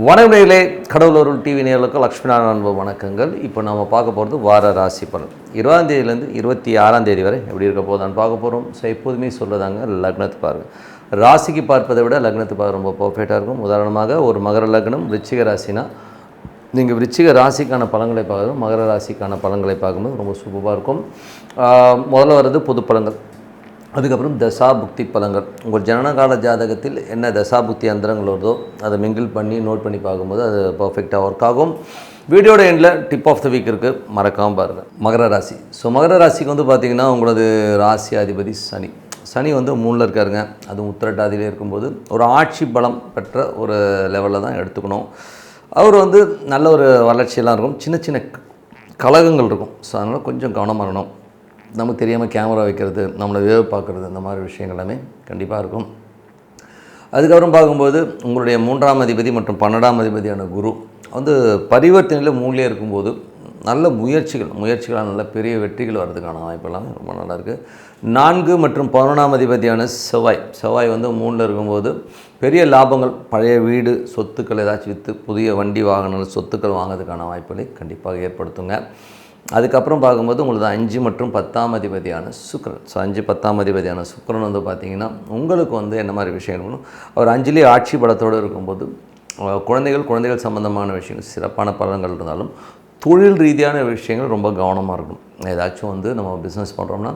வணக்கங்களே, கடவுளூர் TV நேயர்களுக்கு லக்ஷ்மிநாராயண அன்பு வணக்கங்கள். இப்போ நம்ம பார்க்க போகிறது வார ராசி பலன் 20ஆம் தேதியிலேருந்து 26ஆம் தேதி வரை எப்படி இருக்க போதான்னு பார்க்க போகிறோம். ஸோ எப்போதுமே சொல்லுதாங்க, லக்னத்தை பாருங்கள். ராசிக்கு பார்ப்பதை விட லக்னத்தை பார்க்க ரொம்ப பர்ஃபெக்டாக இருக்கும். உதாரணமாக ஒரு மகர லக்னம் விருச்சிக ராசினா நீங்கள் விருச்சிக ராசிக்கான பலன்களை பார்க்கணும், மகர ராசிக்கான பலன்களை பார்க்கும்போது ரொம்ப சூப்பராக இருக்கும். முதல்ல வர்றது பொது பலன்கள், அதுக்கப்புறம் தசாபுக்தி பலன்கள். உங்கள் ஜனனகால ஜாதகத்தில் என்ன தசாபுக்தி அந்தரங்கள் வருதோ அதை மிங்கிள் பண்ணி நோட் பண்ணி பார்க்கும்போது அது பர்ஃபெக்டாக ஒர்க் ஆகும். வீடியோட எண்டில் டிப் ஆஃப் த வீக் இருக்குது, மறக்காமல் பாருங்கள். மகர ராசி. ஸோ மகர ராசிக்கு வந்து பார்த்திங்கன்னா உங்களது ராசி அதிபதி சனி. சனி வந்து 3ல் இருக்காருங்க, அதுவும் உத்திரட்டாதியிலே இருக்கும்போது ஒரு ஆட்சி பலம் பெற்ற ஒரு லெவலில் தான் எடுத்துக்கணும். அவர் வந்து நல்ல ஒரு வளர்ச்சியெல்லாம் இருக்கும், சின்ன சின்ன கலகங்கள் இருக்கும். ஸோ அதனால் கொஞ்சம் கவனமாக இருக்கணும். நமக்கு தெரியாமல் கேமரா வைக்கிறது, நம்மளை வேவ் பார்க்குறது, இந்த மாதிரி விஷயங்கள் எல்லாமே கண்டிப்பாக இருக்கும். அதுக்கப்புறம் பார்க்கும்போது உங்களுடைய 3ஆம் அதிபதி மற்றும் 12ஆம் அதிபதியான குரு வந்து பரிவர்த்தனையில் 3லே இருக்கும்போது நல்ல முயற்சிகளால் நல்ல பெரிய வெற்றிகள் வர்றதுக்கான வாய்ப்பெல்லாம் ரொம்ப நல்லாயிருக்கு. 4 மற்றும் 11ஆம் அதிபதியான செவ்வாய் வந்து 3ல் இருக்கும்போது பெரிய லாபங்கள், பழைய வீடு சொத்துக்கள் ஏதாச்சும் விற்று புதிய வண்டி வாகனங்கள் சொத்துக்கள் வாங்கிறதுக்கான வாய்ப்புகளை கண்டிப்பாக ஏற்படுத்துங்க. அதுக்கப்புறம் பார்க்கும்போது உங்களுக்கு 5 மற்றும் 10ஆம் அதிபதியான சுக்கிரன். ஸோ 5, 10ஆம் அதிபதியான சுக்கிரன் வந்து பார்த்திங்கன்னா உங்களுக்கு வந்து என்ன மாதிரி விஷயங்கள், அவர் 5லேயே ஆட்சி பலத்தோடு இருக்கும்போது குழந்தைகள் சம்மந்தமான விஷயங்கள் சிறப்பான பலன்கள் இருந்தாலும் தொழில் ரீதியான விஷயங்கள் ரொம்ப கவனமாக இருக்கும். ஏதாச்சும் வந்து நம்ம பிஸ்னஸ் பண்ணுறோம்னா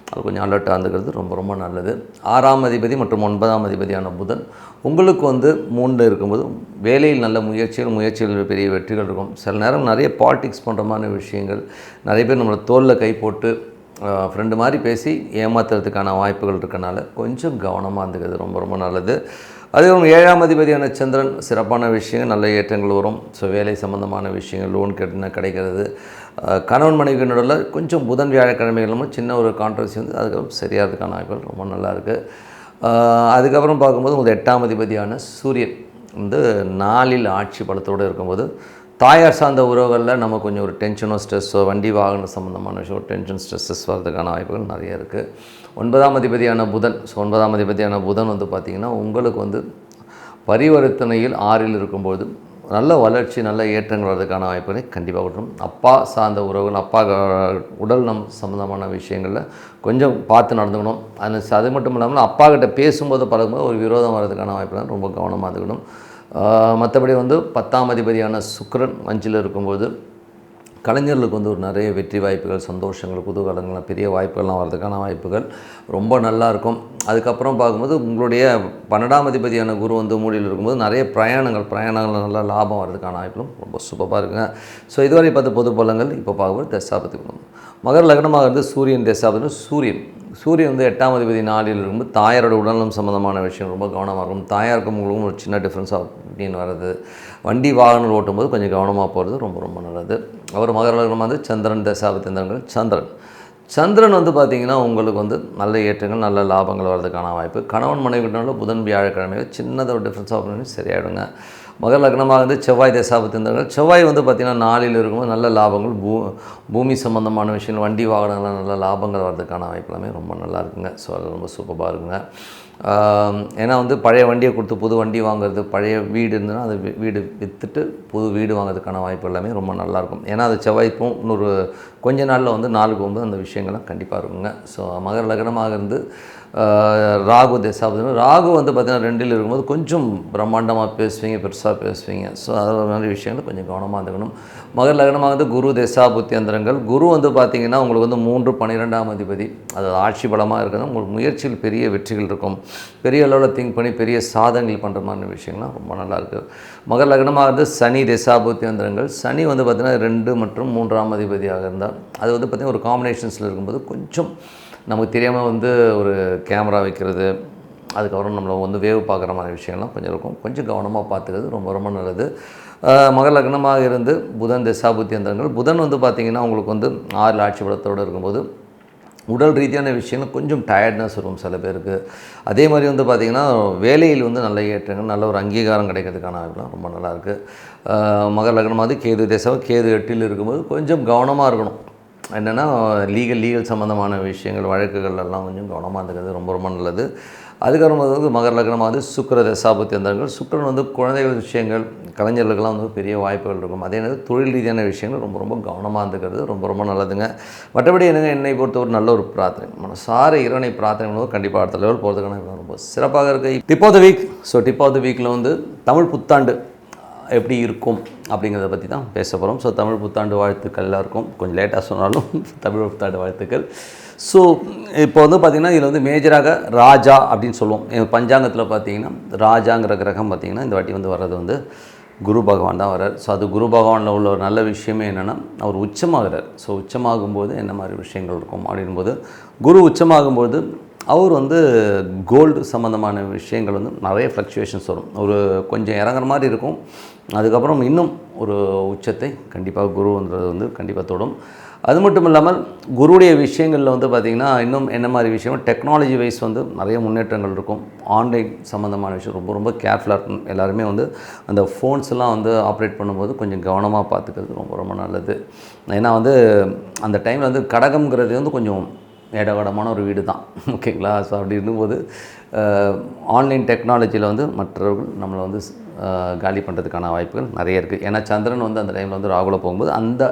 அது கொஞ்சம் அலர்ட்டாக இருந்துக்கிறது ரொம்ப ரொம்ப நல்லது. 6ஆம் அதிபதி மற்றும் 9ஆம் அதிபதியான புதன் உங்களுக்கு வந்து 3ல் இருக்கும்போது வேலையில் நல்ல முயற்சிகள் பெரிய வெற்றிகள் இருக்கும். சில நேரம் நிறைய பாலிடிக்ஸ் பண்ணுற மாதிரி விஷயங்கள், நிறைய பேர் நம்மளை தோளில் கை போட்டு ஃப்ரெண்டு மாதிரி பேசி ஏமாத்துறதுக்கான வாய்ப்புகள் இருக்கனால கொஞ்சம் கவனமாக இருந்துக்கிறது ரொம்ப ரொம்ப நல்லது. அதுக்கப்புறம் 7ஆம் அதிபதியான சந்திரன் சிறப்பான விஷயங்கள், நல்ல ஏற்றங்கள் வரும். ஸோ வேலை சம்மந்தமான விஷயங்கள், லோன் கேட்டுனா கிடைக்கிறது. கணவன் மனைவி நடுவில் கொஞ்சம் புதன் வியாழக்கிழமைகளும் சின்ன ஒரு கான்ட்ரவர்சி வந்து அதுக்கப்புறம் சரியாகிறதுக்கான வாய்ப்புகள் ரொம்ப நல்லாயிருக்கு. அதுக்கப்புறம் பார்க்கும்போது உங்களுக்கு 8ஆம் அதிபதியான சூரியன் வந்து 4ல் ஆட்சி பலத்தோடு இருக்கும்போது தாயார் சார்ந்த உறவுகளில் நம்ம கொஞ்சம் ஒரு டென்ஷனோ ஸ்ட்ரெஸ்ஸோ வண்டி வாகனம் சம்மந்தமான விஷயம் டென்ஷன் ஸ்ட்ரெஸ்ஸஸ் வர்றதுக்கான வாய்ப்புகள் நிறைய இருக்குது. 9ஆம் அதிபதியான புதன். ஸோ 9ஆம் அதிபதியான புதன் வந்து பார்த்திங்கன்னா உங்களுக்கு வந்து பரிவர்த்தனையில் 6ல் இருக்கும்போது நல்ல வளர்ச்சி, நல்ல ஏற்றங்கள் வர்றதுக்கான வாய்ப்புகளை கண்டிப்பாக கொடுக்கும். அப்பா சார்ந்த உறவுகள், அப்பா உடல் சம்மந்தமான விஷயங்களில் கொஞ்சம் பார்த்து நடந்துக்கணும். அது மட்டும் இல்லாமல் அப்பா கிட்ட பேசும்போது பழகும்போது ஒரு விரோதம் வர்றதுக்கான வாய்ப்புகள் ரொம்ப கவனமாக இருக்கணும். மற்றபடி வந்து 10ஆம் அதிபதியான சுக்கிரன் 5ல் இருக்கும்போது கலைஞர்களுக்கு வந்து ஒரு நிறைய வெற்றி வாய்ப்புகள், சந்தோஷங்கள், குதூகலங்கள், பெரிய வாய்ப்புகள்லாம் வர்றதுக்கான வாய்ப்புகள் ரொம்ப நல்லாயிருக்கும். அதுக்கப்புறம் பார்க்கும்போது உங்களுடைய 12ஆம் அதிபதியான குரு வந்து 3ல் இருக்கும்போது நிறைய பிரயாணங்கள் நல்லா லாபம் வர்றதுக்கான வாய்ப்புகளும் ரொம்ப சூப்பராக இருக்குங்க. ஸோ இதுவரை பார்த்து பொது பலன்கள். இப்போ பார்க்கும்போது தசாபதி குணம். மகர லக்னமாக இருந்து சூரியன் தசாபதி. சூரியன் வந்து 8ஆம் அதிபதி 4ல் இருக்கும்போது தாயாரோட உடல்நலம் சம்மந்தமான விஷயம் ரொம்ப கவனமாக இருக்கும். தாயாருக்கும் உங்களுக்கும் ஒரு சின்ன டிஃப்ரென்ஸாக அப்படின்னு வர்றது, வண்டி வாகனம் ஓட்டும்போது கொஞ்சம் கவனமாக போகிறது ரொம்ப ரொம்ப நல்லது. அவர் மகர லக்னமாக வந்து சந்திரன் தசாபதி. சந்திரன் வந்து பார்த்திங்கன்னா உங்களுக்கு வந்து நல்ல ஏற்றங்கள், நல்ல லாபங்கள் வர்றதுக்கான வாய்ப்பு. கணவன் மனைவினால புதன் வியாழக்கிழமையில் சின்னதாக ஒரு டிஃப்ரென்ஸ் ஆகும், சரியாயிடுங்க. மகர லக்னமாக வந்து செவ்வாய் தசாபதி. செவ்வாய் வந்து பார்த்திங்கன்னா 4ல் இருக்கும்போது நல்ல லாபங்கள், பூமி சம்மந்தமான விஷயங்கள், வண்டி வாகனங்கள் நல்ல லாபங்கள் வர்றதுக்கான வாய்ப்பு எல்லாமே ரொம்ப நல்லா இருக்குங்க. ஸோ அது ரொம்ப சூப்பராக இருக்குங்க. ஏன்னா வந்து பழைய வண்டியை கொடுத்து புது வண்டி வாங்குறது, பழைய வீடு இருந்ததுன்னா அது வீடு விற்றுட்டு புது வீடு வாங்குறதுக்கான வாய்ப்பு எல்லாமே ரொம்ப நல்லாயிருக்கும். ஏன்னா அது செவ்வாய்க்கும் இன்னொரு கொஞ்ச நாளில் வந்து 4க்கு போகும்போது அந்த விஷயங்கள்லாம் கண்டிப்பாக இருக்குங்க. ஸோ மகர லக்னமாக இருந்து ராகு தசாபதி. ராகு வந்து பார்த்திங்கன்னா 2ல் இருக்கும்போது கொஞ்சம் பிரம்மாண்டமாக பேசுவீங்க, பெருசாக பேசுவீங்க. ஸோ அதில் மாதிரி விஷயங்கள் கொஞ்சம் கவனமாக இருந்துக்கணும். மகர லக்னமாக வந்து குரு தசாபுத்தி அந்தரங்கள். குரு வந்து பார்த்திங்கன்னா உங்களுக்கு வந்து 3, 12ஆம் அதிபதி, அது ஆட்சி பலமாக இருக்கிறது. உங்களுக்கு முயற்சியில் பெரிய வெற்றிகள் இருக்கும். பெரிய அளவில் திங்க் பண்ணி பெரிய சாதனைகள் பண்ணுற மாதிரி விஷயங்கள்லாம் ரொம்ப நல்லாயிருக்கு. மகர லக்னமாக வந்து சனி தசாபுத்தி அந்தரங்கள். சனி வந்து பார்த்திங்கன்னா 2 மற்றும் 3ஆம் அதிபதியாக இருந்தால் அது வந்து பார்த்திங்கன்னா ஒரு காம்பினேஷன்ஸில் இருக்கும்போது கொஞ்சம் நமக்கு தெரியாமல் வந்து ஒரு கேமரா வைக்கிறது, அதுக்கப்புறம் நம்மளை வந்து வேவ் பார்க்குற மாதிரி விஷயம்லாம் கொஞ்சம் இருக்கும். கொஞ்சம் கவனமாக பார்த்துக்கிறது ரொம்ப ரொம்ப நல்லது. மகர லக்னமாக இருந்து புதன் தசாபுத்தி அந்தரங்கள். புதன் வந்து பார்த்திங்கன்னா உங்களுக்கு வந்து 6ல் ஆட்சி பலத்தோடு இருக்கும்போது உடல் ரீதியான விஷயங்கள் கொஞ்சம் டயர்ட்னஸ் இருக்கும் சில பேருக்கு. அதே மாதிரி வந்து பார்த்திங்கன்னா வேலையில் வந்து நல்ல ஏற்றங்கள், நல்ல ஒரு அங்கீகாரம் கிடைக்கிறதுக்கான வாய்ப்புலாம் ரொம்ப நல்லாயிருக்கு. மகர லக்னமாக கேது 8ல் இருக்கும்போது கொஞ்சம் கவனமாக இருக்கணும். என்னென்னா லீகல் சம்மந்தமான விஷயங்கள் வழக்குகள் எல்லாம் கொஞ்சம் கவனமாக இருந்துக்கிறது ரொம்ப ரொம்ப நல்லது. அதுக்கப்புறம் வந்து மகர லக்னமாக வந்து சுக்கிர தசாபுத்தி அந்தரங்கள். சுக்கிரன் வந்து குழந்தைகள் விஷயங்கள், கலைஞர்களுக்கெல்லாம் வந்து பெரிய வாய்ப்புகள் இருக்கும். அதே நேரம் தொழில் ரீதியான விஷயங்கள் ரொம்ப ரொம்ப கவனமாக இருந்துக்கிறது ரொம்ப ரொம்ப நல்லதுங்க. மற்றபடி என்னை பொறுத்த ஒரு நல்ல ஒரு பிரார்த்தனை, மனசார இறைவனை பிரார்த்தனை பண்ணும்போது கண்டிப்பாக அடுத்த லெவல் போகிறதுக்கான ரொம்ப சிறப்பாக இருக்குது. Tip of the week. So tip of the வீக்கில் வந்து தமிழ் புத்தாண்டு எப்படி இருக்கும் அப்படிங்கிறத பற்றி தான் பேச போகிறோம். ஸோ தமிழ் புத்தாண்டு வாழ்த்துக்கள் எல்லாருக்கும். கொஞ்சம் லேட்டாக சொன்னாலும் தமிழ் புத்தாண்டு வாழ்த்துக்கள். ஸோ இப்போ வந்து பார்த்திங்கன்னா இதில் வந்து மேஜராக ராஜா அப்படின்னு சொல்லுவோம். பஞ்சாங்கத்தில் பார்த்திங்கன்னா ராஜாங்கிற கிரகம் பார்த்திங்கன்னா இந்த வாட்டி வந்து வர்றது வந்து குரு பகவான் தான் வர்றார். ஸோ அது குரு பகவானில் உள்ள ஒரு நல்ல விஷயமே என்னென்னா அவர் உச்சமாகிறார். ஸோ உச்சமாகும்போது என்ன மாதிரி விஷயங்கள் இருக்கும் அப்படின்போது, குரு உச்சமாகும்போது அவர் வந்து கோல்டு சம்மந்தமான விஷயங்கள் வந்து நிறைய ஃப்ளக்சுவேஷன்ஸ் வரும். ஒரு கொஞ்சம் இறங்குற மாதிரி இருக்கும். அதுக்கப்புறம் இன்னும் ஒரு உச்சத்தை கண்டிப்பாக குருன்றது வந்து கண்டிப்பாக தொடும். அது மட்டும் இல்லாமல் குருவுடைய விஷயங்களில் வந்து பார்த்திங்கன்னா இன்னும் என்ன மாதிரி விஷயம், டெக்னாலஜி வைஸ் வந்து நிறைய முன்னேற்றங்கள் இருக்கும். ஆன்லைன் சம்மந்தமான விஷயம் ரொம்ப ரொம்ப கேர்ஃபுல்லாக இருக்கும். எல்லாருமே வந்து அந்த ஃபோன்ஸ்லாம் வந்து ஆப்ரேட் பண்ணும்போது கொஞ்சம் கவனமாக பார்த்துக்கிறது ரொம்ப ரொம்ப நல்லது. ஏன்னா வந்து அந்த டைமில் வந்து கடகம்ங்கிறது வந்து கொஞ்சம் இடகடமான ஒரு வீடு தான், ஓகேங்களா. ஸோ அப்படி இருக்கும்போது ஆன்லைன் டெக்னாலஜியில் வந்து மற்றவர்கள் நம்மளை வந்து காலி பண்ணுறதுக்கான வாய்ப்புகள் நிறைய இருக்குது. ஏன்னா சந்திரன் வந்து அந்த டைமில் வந்து ராகுல போகும்போது அந்த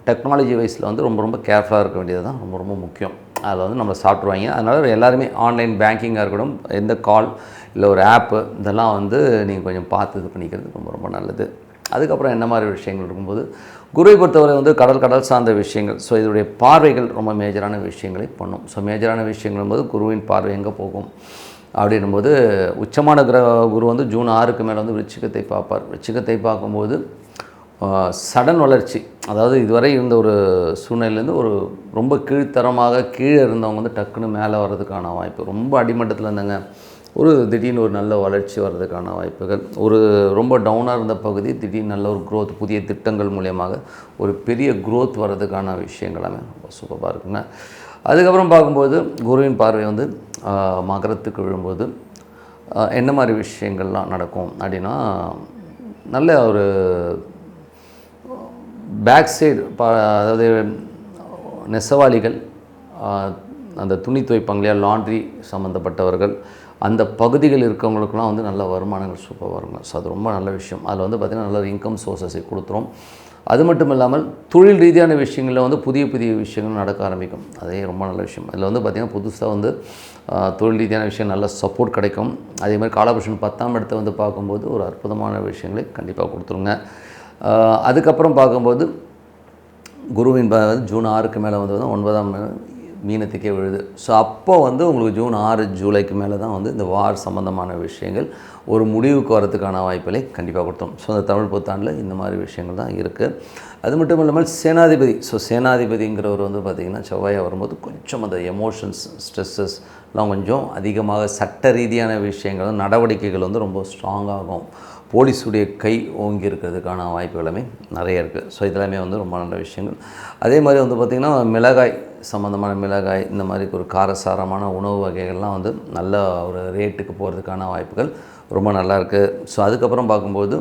டெக்னாலஜி வைஸில் வந்து ரொம்ப ரொம்ப கேர்ஃபுல்லாக இருக்க வேண்டியது தான் ரொம்ப ரொம்ப முக்கியம். அதில் வந்து நம்மளை சாப்பிட்ருவாங்க. அதனால் எல்லாருமே ஆன்லைன் பேங்கிங்காக இருக்கட்டும், எந்த கால் இல்லை ஒரு ஆப்பு இதெல்லாம் வந்து நீங்கள் கொஞ்சம் பார்த்து இது பண்ணிக்கிறது ரொம்ப ரொம்ப நல்லது. அதுக்கப்புறம் என்ன மாதிரி விஷயங்கள் இருக்கும்போது, குருவை பொறுத்தவரை வந்து கடல் சார்ந்த விஷயங்கள். ஸோ இதனுடைய பார்வைகள் ரொம்ப மேஜரான விஷயங்களை பண்ணும். ஸோ மேஜரான விஷயங்கள் போது குருவின் பார்வை எங்கே போகும் அப்படின்னும்போது, உச்சமான குரு வந்து ஜூன் 6க்கு மேலே வந்து விருச்சிகத்தை பார்ப்பார். விருச்சிகத்தை பார்க்கும்போது சடன் வளர்ச்சி, அதாவது இதுவரை இருந்த ஒரு சூழ்நிலையிலேருந்து ஒரு ரொம்ப கீழ்த்தரமாக கீழே இருந்தவங்க வந்து டக்குன்னு மேலே வர்றதுக்கான வாய்ப்பு, ரொம்ப அடிமட்டத்தில் இருந்தாங்க ஒரு திடீர்னு ஒரு நல்ல வளர்ச்சி வர்றதுக்கான வாய்ப்புகள், ஒரு ரொம்ப டவுனாக இருந்த பகுதி திடீர்னு நல்ல ஒரு க்ரோத், புதிய திட்டங்கள் மூலியமாக ஒரு பெரிய க்ரோத் வர்றதுக்கான விஷயங்களாமே ரொம்ப சூப்பராக இருக்குங்க. அதுக்கப்புறம் பார்க்கும்போது குருவின் பார்வை வந்து மகரத்துக்கு விழும்போது என்ன மாதிரி விஷயங்கள்லாம் நடக்கும் அப்படின்னா, நல்ல ஒரு பேக் சைடு அதாவது நெசவாளிகள், அந்த துணி துவைப்பாங்க இல்லையா, லாண்ட்ரி சம்மந்தப்பட்டவர்கள், அந்த பகுதிகள் இருக்கவங்களுக்குலாம் வந்து நல்ல வருமானங்கள் சூப்பராக வருங்க. ஸோ அது ரொம்ப நல்ல விஷயம். அதில் வந்து பார்த்திங்கன்னா நல்ல இன்கம் சோர்ஸஸை கொடுத்துரும். அது மட்டும் இல்லாமல் தொழில் ரீதியான விஷயங்களில் வந்து புதிய புதிய விஷயங்கள் நடக்க ஆரம்பிக்கும். அதே ரொம்ப நல்ல விஷயம். இதில் வந்து பார்த்திங்கன்னா புதுசாக வந்து தொழில் ரீதியான விஷயம் நல்ல சப்போர்ட் கிடைக்கும். அதேமாதிரி காலபுருஷன் 10ஆம் இடத்தை வந்து பார்க்கும்போது ஒரு அற்புதமான விஷயங்களை கண்டிப்பாக கொடுத்துருங்க. அதுக்கப்புறம் பார்க்கும்போது குருவின் ஜூன் 6க்கு மேலே வந்து 9ஆம் மீனத்துக்கே விழுது. ஸோ அப்போ வந்து உங்களுக்கு ஜூன் 6 ஜூலைக்கு மேலே தான் வந்து இந்த வார் சம்மந்தமான விஷயங்கள் ஒரு முடிவுக்கு வரதுக்கான வாய்ப்புகளை கண்டிப்பாக கொடுத்தோம். ஸோ அந்த தமிழ் புத்தாண்டில் இந்த மாதிரி விஷயங்கள் தான் இருக்குது. அது மட்டும் இல்லாமல் சேனாதிபதி, ஸோ சேனாதிபதிங்கிறவர் வந்து பார்த்திங்கன்னா செவ்வாயாக வரும்போது கொஞ்சம் அந்த எமோஷன்ஸ் ஸ்ட்ரெஸ்ஸஸ்லாம் கொஞ்சம் அதிகமாக சட்ட ரீதியான விஷயங்கள் நடவடிக்கைகள் வந்து ரொம்ப ஸ்ட்ராங்காகும். போலீஸுடைய கை ஓங்கி இருக்கிறதுக்கான வாய்ப்புகளுமே நிறைய இருக்குது. ஸோ இதெல்லாமே வந்து ரொம்ப நல்ல விஷயங்கள். அதே மாதிரி வந்து பார்த்திங்கன்னா மிளகாய் சம்மந்தமான மிளகாய், இந்த மாதிரி ஒரு காரசாரமான உணவு வகைகள்லாம் வந்து நல்ல ஒரு ரேட்டுக்கு போகிறதுக்கான வாய்ப்புகள் ரொம்ப நல்லாயிருக்கு. ஸோ அதுக்கப்புறம் பார்க்கும்போது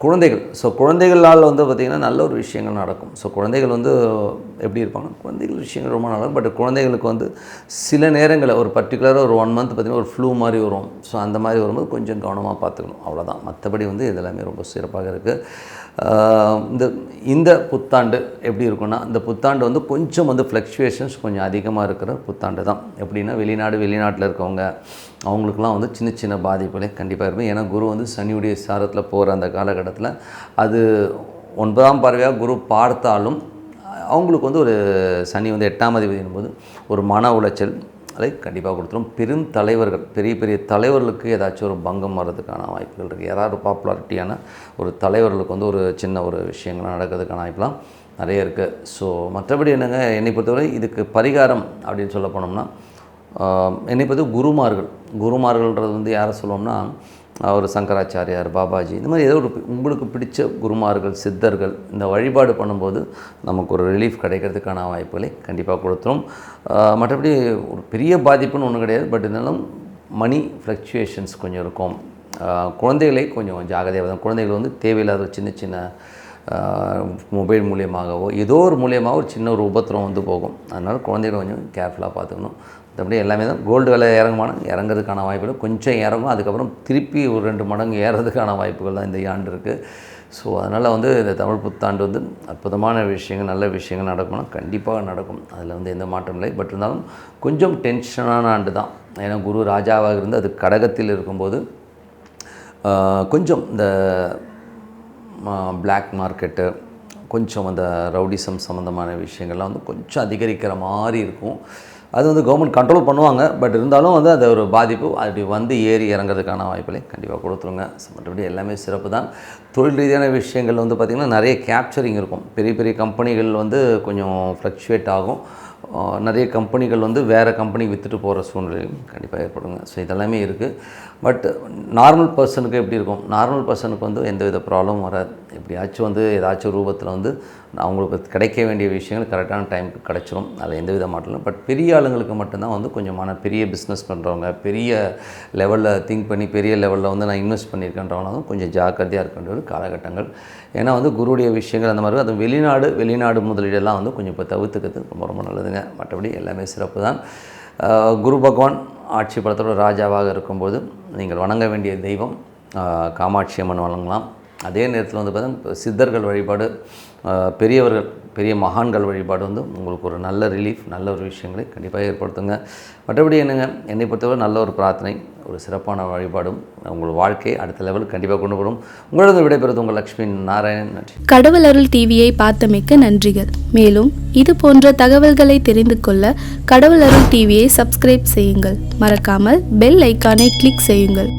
குழந்தைகள், ஸோ குழந்தைகளால் வந்து பார்த்திங்கன்னா நல்ல ஒரு விஷயங்கள் நடக்கும். ஸோ குழந்தைகள் வந்து எப்படி இருப்பாங்க, குழந்தைகள் விஷயங்கள் ரொம்ப நல்லா, பட் குழந்தைகளுக்கு வந்து சில நேரங்களில் ஒரு பர்டிகுலராக ஒரு 1 மந்த் பார்த்திங்கன்னா ஒரு ஃப்ளூ மாதிரி வரும். ஸோ அந்த மாதிரி வரும்போது கொஞ்சம் கவனமாக பார்த்துக்கணும், அவ்வளோதான். மற்றபடி வந்து இதெல்லாமே ரொம்ப சிறப்பாக இருக்குது. இந்த புத்தாண்டு எப்படி இருக்குன்னா, இந்த புத்தாண்டு வந்து கொஞ்சம் வந்து ஃப்ளக்சுவேஷன்ஸ் கொஞ்சம் அதிகமாக இருக்கிற புத்தாண்டு தான். எப்படின்னா வெளிநாட்டில் இருக்கவங்க அவங்களுக்குலாம் வந்து சின்ன சின்ன பாதிப்புகளே கண்டிப்பாக இருக்கும். ஏன்னா குரு வந்து சனியுடைய சாரத்தில் போகிற அந்த காலகட்டத்தில் அது 9ஆம் பார்வையாக குரு பார்த்தாலும் அவங்களுக்கு வந்து ஒரு சனி வந்து 8ஆம் அதிபதியின் போது ஒரு மன உளைச்சல் அதை கண்டிப்பாக கொடுத்துரும். பெரும் தலைவர்கள், பெரிய பெரிய தலைவர்களுக்கு ஏதாச்சும் ஒரு பங்கம் வர்றதுக்கான வாய்ப்புகள் இருக்குது. யாராவது பாப்புலாரிட்டியான ஒரு தலைவர்களுக்கு வந்து ஒரு சின்ன ஒரு விஷயங்கள்லாம் நடக்கிறதுக்கான வாய்ப்புலாம் நிறைய இருக்குது. ஸோ மற்றபடி என்னங்க, என்னை பொறுத்தவரை இதுக்கு பரிகாரம் அப்படின்னு சொல்ல போனோம்னா, என்னை பொறுத்த குருமார்கள்ன்றது வந்து யாரை சொல்லுவோம்னா, ஒரு சங்கராச்சாரியார், பாபாஜி, இந்த மாதிரி ஏதோ ஒரு உங்களுக்கு பிடிச்ச குருமார்கள், சித்தர்கள், இந்த வழிபாடு பண்ணும்போது நமக்கு ஒரு ரிலீஃப் கிடைக்கிறதுக்கான வாய்ப்புகளை கண்டிப்பாக கொடுத்துரும். மற்றபடி ஒரு பெரிய பாதிப்புன்னு ஒன்றும் கிடையாது. பட் இருந்தாலும் மணி ஃப்ளக்சுவேஷன்ஸ் கொஞ்சம் இருக்கும். குழந்தைகளை கொஞ்சம் ஜாகிரதையாக தான். குழந்தைகள் வந்து தேவையில்லாத சின்ன சின்ன மொபைல் மூலியமாகவோ ஏதோ ஒரு மூலியமாக ஒரு சின்ன ஒரு உபத்திரம் வந்து போகும். அதனால் குழந்தைகளை கொஞ்சம் கேர்ஃபுல்லாக பார்த்துக்கணும். மற்றபடி எல்லாமே தான். கோல்டு விலை இறங்குறதுக்கான வாய்ப்புகள் கொஞ்சம் இறங்கும், அதுக்கப்புறம் திருப்பி ஒரு 2 மடங்கு ஏறதுக்கான வாய்ப்புகள் தான் இந்த ஆண்டு இருக்குது. ஸோ அதனால் வந்து இந்த தமிழ் புத்தாண்டு வந்து அற்புதமான விஷயங்கள், நல்ல விஷயங்கள் நடக்கணும்னா கண்டிப்பாக நடக்கும். அதில் வந்து எந்த மாற்றம் இல்லை. பட் இருந்தாலும் கொஞ்சம் டென்ஷனான ஆண்டு தான். ஏன்னா குரு ராஜாவாக இருந்து அது கடகத்தில் இருக்கும்போது கொஞ்சம் இந்த பிளாக் மார்க்கெட்டு, கொஞ்சம் அந்த ரவுடிசம் சம்மந்தமான விஷயங்கள்லாம் வந்து கொஞ்சம் அதிகரிக்கிற மாதிரி இருக்கும். அது வந்து கவர்மெண்ட் கண்ட்ரோல் பண்ணுவாங்க. பட் இருந்தாலும் வந்து அது ஒரு பாதிப்பு அப்படி வந்து ஏறி இறங்கிறதுக்கான வாய்ப்புகளை கண்டிப்பாக கொடுத்துருங்க. மற்றபடி எல்லாமே சிறப்பு தான். தொழில் ரீதியான விஷயங்கள் வந்து பார்த்திங்கன்னா நிறைய கேப்சரிங் இருக்கும். பெரிய பெரிய கம்பெனிகள் வந்து கொஞ்சம் ஃப்ளக்சுவேட் ஆகும். நிறைய கம்பெனிகள் வந்து வேறு கம்பெனி விற்றுட்டு போகிற சூழ்நிலையும் கண்டிப்பாக ஏற்படுங்க. ஸோ இதெல்லாமே இருக்குது. பட் நார்மல் பர்சனுக்கு எப்படி இருக்கும்? நார்மல் பர்சனுக்கு வந்து எந்த வித ப்ராப்ளமும் வராது. எப்படியாச்சும் வந்து ஏதாச்சும் ரூபத்தில் வந்து அவங்களுக்கு கிடைக்க வேண்டிய விஷயங்கள் கரெக்டான டைமுக்கு கிடச்சிரும். அதில் எந்த வித மாற்றம் இல்லை. பட் பெரிய ஆளுங்களுக்கு மட்டும்தான் வந்து கொஞ்சமான பெரிய பிஸ்னஸ் பண்ணுறவங்க, பெரிய லெவலில் திங்க் பண்ணி பெரிய லெவலில் வந்து நான் இன்வெஸ்ட் பண்ணியிருக்கேன்றவங்களும் கொஞ்சம் ஜாக்கிரதையாக இருக்க வேண்டிய ஒரு காலகட்டங்கள். ஏன்னா வந்து குருடைய விஷயங்கள் அந்த மாதிரி அது வெளிநாடு முதலீடெல்லாம் வந்து கொஞ்சம் இப்போ தவிர்த்துக்கிறது ரொம்ப ரொம்ப நல்லதுங்க. மற்றபடி எல்லாமே சிறப்பு தான். குரு பகவான் ஆட்சி பலத்தோட ராஜாவாக இருக்கும்போது நீங்கள் வணங்க வேண்டிய தெய்வம் காமாட்சி அம்மன் வணங்கலாம். அதே நேரத்தில் வந்து பார்த்தீங்கன்னா சித்தர்கள் வழிபாடு, பெரியவர்கள், பெரிய மகான்கள் வழிபாடு வந்து உங்களுக்கு ஒரு நல்ல ரிலீஃப், நல்ல ஒரு விஷயங்களை கண்டிப்பாக ஏற்படுத்துங்க. மற்றபடி என்னை பொறுத்தவரை நல்ல ஒரு பிரார்த்தனை, ஒரு சிறப்பான வழிபாடும் உங்கள் வாழ்க்கையை அடுத்த லெவலுக்கு கண்டிப்பாக கொண்டு போகும். உங்களது விடைபெறுவது உங்கள் லக்ஷ்மி நாராயணன். நன்றி. கடவுள் அருள் டிவியை பார்த்தமைக்க நன்றிகள். மேலும் இது போன்ற தகவல்களை தெரிந்து கொள்ள கடவுள் அருள் டிவியை சப்ஸ்கிரைப் செய்யுங்கள். மறக்காமல் பெல் ஐக்கானை கிளிக் செய்யுங்கள்.